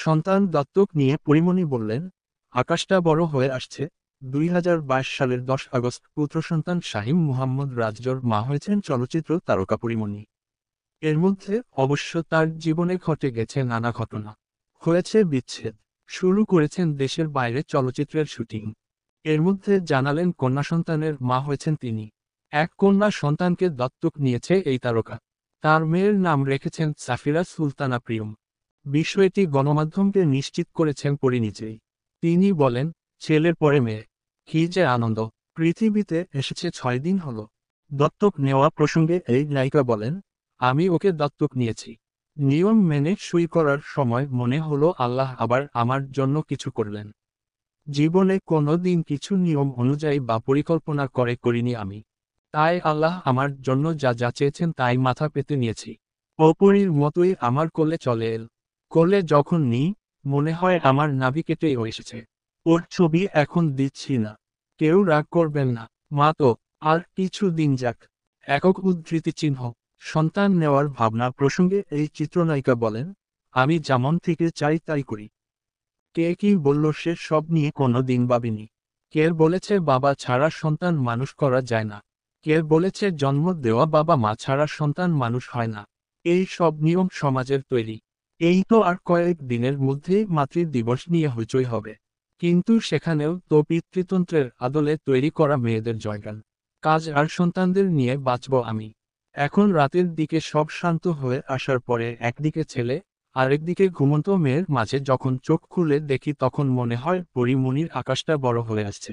সন্তান দত্তক নিয়ে পরীমণি বললেন, আকাশটা বড় হয়ে আসছে। 2022 সালের 10 আগস্ট পুত্র সন্তান শাহীম মুহাম্মদ রাজর মা হয়েছেন চলচ্চিত্র তারকা পরীমণি। এর মধ্যে অবশ্য তার জীবনে ঘটে গেছে নানা ঘটনা। হয়েছে বিচ্ছেদ, শুরু করেছেন দেশের বাইরে চলচ্চিত্রের শুটিং। এর মধ্যে জানালেন কন্যা সন্তানের মা হয়েছেন তিনি। এক কন্যা সন্তানকে দত্তক নিয়েছে এই তারকা। তার মেয়ের নাম রেখেছেন সাফিরা সুলতানা প্রিয়ম। বিষয়টি গণমাধ্যমকে নিশ্চিত করেছেন পরী নিজেই। তিনি বলেন, ছেলের পরে মেয়ে, কি যে আনন্দ! পৃথিবীতে এসেছে 6 দিন হলো। দত্তক নেওয়া প্রসঙ্গে এই নায়িকা বলেন, আমি ওকে দত্তক নিয়েছি। নিয়ম মেনে সই করার সময় মনে হলো আল্লাহ আবার আমার জন্য কিছু করলেন। জীবনে কোনো দিন কিছু নিয়ম অনুযায়ী বা পরিকল্পনা করে করিনি আমি। তাই আল্লাহ আমার জন্য যা যা চেয়েছেন তাই মাথা পেতে নিয়েছি। অপরীর মতোই আমার কোলে চলে এল। কোলে যখন নিই, মনে হয় আমার নাভি কেটেই ও এসেছে। ওর ছবি এখন দিচ্ছি না, কেউ রাগ করবেন না। মা তো, আর কিছু দিন যাক। একক উদ্ধৃতি চিহ্ন। সন্তান নেওয়ার ভাবনা প্রসঙ্গে এই চিত্রনায়িকা বলেন, আমি যেমন থেকে চাই তাই করি। কে কি বলল সে সব নিয়ে কোনো দিন ভাবিনি। কে বলেছে বাবা ছাড়া সন্তান মানুষ করা যায় না। কে বলেছে জন্ম দেওয়া বাবা মা ছাড়া সন্তান মানুষ হয় না। এই সব নিয়ম সমাজের তৈরি। এই তো আর কয়েক দিনের মধ্যেই মাতৃদিবস নিয়ে হইচই হবে। কিন্তু সেখানেও তো পিতৃতন্ত্রের আদলে তৈরি করা মেয়েদের জয়গান। কাজ আর সন্তানদের নিয়ে বাঁচব আমি। এখন রাতের দিকে সব শান্ত হয়ে আসার পরে একদিকে ছেলে, আরেকদিকে ঘুমন্ত মেয়ের মাঝে যখন চোখ খুলে দেখি তখন মনে হয় পরীমণির আকাশটা বড় হয়ে আসছে।